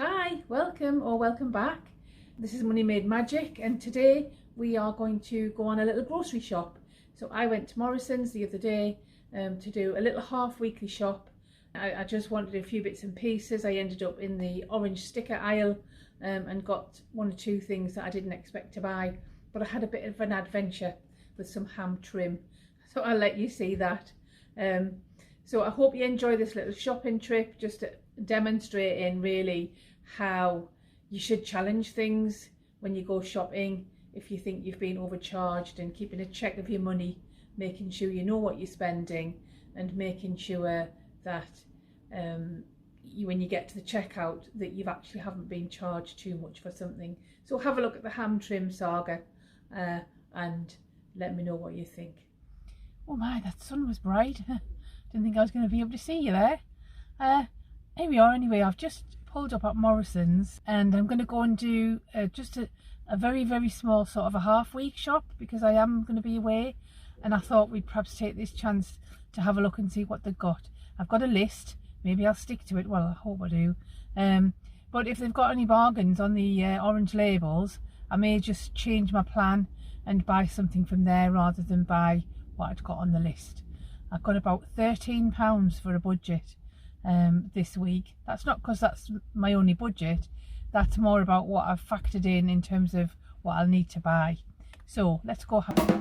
Hi, welcome or welcome back. This is Money Made Magic, and today we are going to go on a little grocery shop. So I went to Morrisons the other day to do a little half weekly shop. I just wanted a few bits and pieces. I ended up in the orange sticker aisle and got one or two things that I didn't expect to buy, but I had a bit of an adventure with some ham trim, so I'll let you see that. So I hope you enjoy this little shopping trip, just demonstrating really how you should challenge things when you go shopping if you think you've been overcharged, and keeping a check of your money, making sure you know what you're spending, and making sure that when you get to the checkout that you actually haven't been charged too much for something. So have a look at the ham trim saga and let me know what you think. Oh my, that sun was bright. Didn't think I was going to be able to see you there. Here we are anyway. I've just pulled up at Morrisons and I'm going to go and do just a very, very small sort of a half week shop, because I am going to be away, and I thought we'd perhaps take this chance to have a look and see what they've got. I've got a list, maybe I'll stick to it, well I hope I do, but if they've got any bargains on the orange labels, I may just change my plan and buy something from there rather than buy what I'd got on the list. I've got about £13 for a budget this week. That's not because that's my only budget, that's more about what I've factored in terms of what I'll need to buy. So let's go have a look.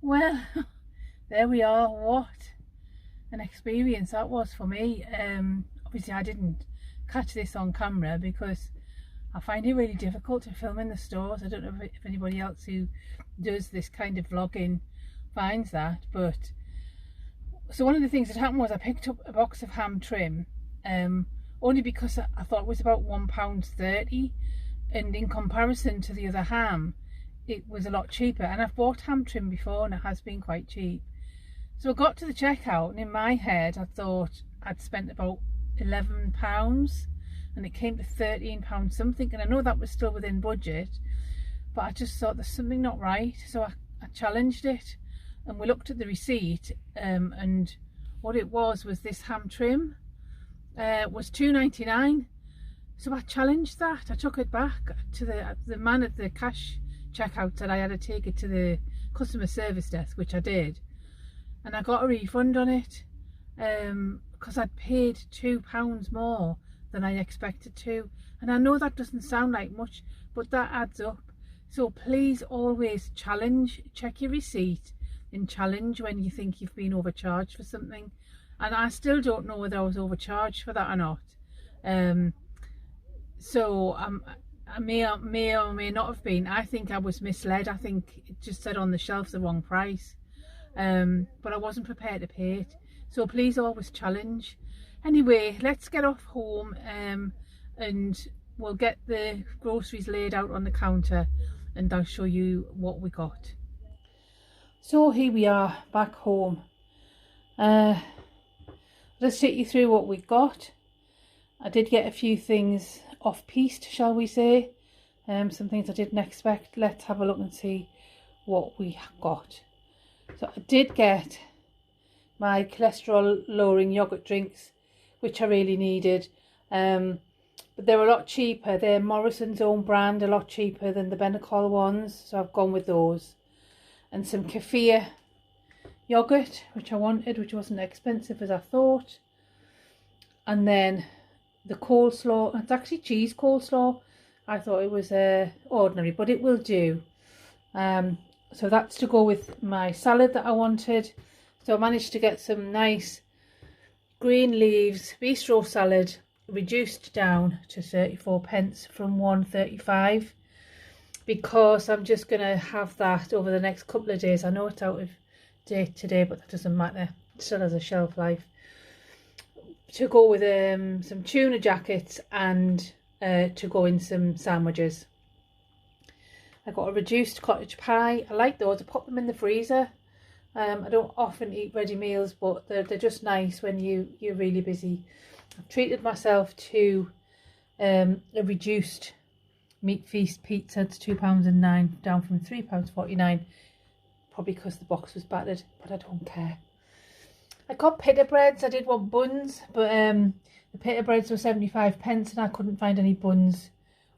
Well, there we are. What an experience that was for me. Obviously I didn't catch this on camera because I find it really difficult to film in the stores. I don't know if anybody else who does this kind of vlogging finds that, but so one of the things that happened was I picked up a box of ham trim only because I thought it was about £1.30, and in comparison to the other ham it was a lot cheaper, and I've bought ham trim before and it has been quite cheap. So I got to the checkout and in my head I thought I'd spent about £11 and it came to £13 something, and I know that was still within budget, but I just thought there's something not right. So I challenged it and we looked at the receipt and what it was this ham trim was £2.99. So I challenged that. I took it back to the man at the cash checkout, said I had to take it to the customer service desk, which I did, and I got a refund on it because I'd paid £2 more than I expected to, and I know that doesn't sound like much, but that adds up. So please always challenge, check your receipt and challenge when you think you've been overcharged for something. And I still don't know whether I was overcharged for that or not, so I may or may not have been. I think I was misled. I think it just said on the shelf the wrong price, but I wasn't prepared to pay it. So please always challenge. Anyway, let's get off home and we'll get the groceries laid out on the counter and I'll show you what we got. So here we are back home. Let's take you through what we got. I did get a few things off-piste, shall we say, some things I didn't expect. Let's have a look and see what we got. So I did get my cholesterol lowering yogurt drinks, which I really needed. But they're a lot cheaper. They're Morrisons' own brand, a lot cheaper than the Benecol ones, so I've gone with those. And some kefir yogurt, which I wanted, which wasn't expensive as I thought. And then the coleslaw. It's actually cheese coleslaw. I thought it was ordinary, but it will do. So that's to go with my salad that I wanted. So I managed to get some nice green leaves bistro salad, reduced down to 34p from 1.35, because I'm just going to have that over the next couple of days. I know it's out of date today, but that doesn't matter. It still has a shelf life. To go with some tuna jackets and to go in some sandwiches. I got a reduced cottage pie. I like those. I pop them in the freezer. I don't often eat ready meals, but they're just nice when you're really busy. I've treated myself to a reduced meat feast pizza. It's £2.09, down from £3.49, probably because the box was battered, but I don't care. I got pita breads. I did want buns, but the pita breads were 75p, and I couldn't find any buns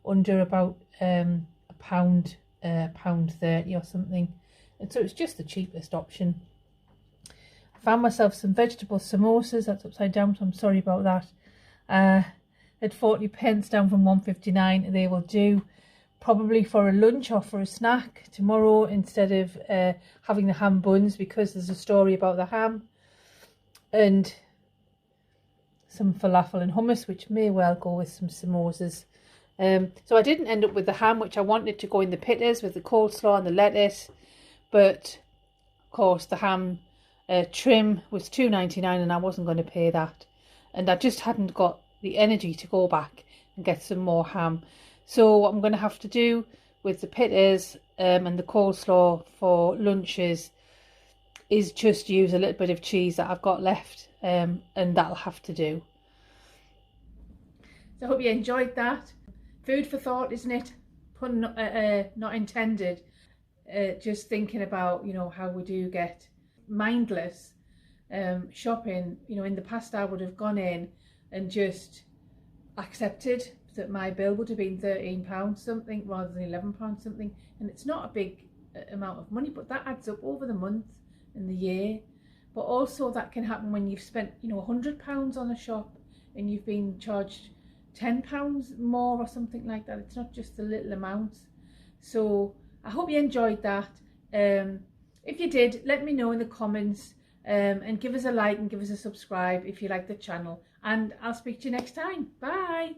under about £1.30 or something, and so it's just the cheapest option. I found myself some vegetable samosas. That's upside down, so I'm sorry about that. At 40p, down from 1.59. They will do probably for a lunch or for a snack tomorrow, instead of having the ham buns, because there's a story about the ham. And some falafel and hummus, which may well go with some samosas. So I didn't end up with the ham, which I wanted to go in the pittas with the coleslaw and the lettuce, but of course the ham trim was £2.99 and I wasn't going to pay that, and I just hadn't got the energy to go back and get some more ham. So what I'm going to have to do with the pittas and the coleslaw for lunches is just use a little bit of cheese that I've got left, and that'll have to do. So I hope you enjoyed that. Food for thought, isn't it? Pun not intended. Just thinking about, you know, how we do get mindless shopping. You know, in the past I would have gone in and just accepted that my bill would have been £13 something rather than £11 something, and it's not a big amount of money, but that adds up over the month and the year. But also that can happen when you've spent, you know, £100 on a shop and you've been charged £10 more or something like that. It's not just the little amounts. So I hope you enjoyed that. If you did, let me know in the comments, and give us a like and give us a subscribe if you like the channel, and I'll speak to you next time. Bye.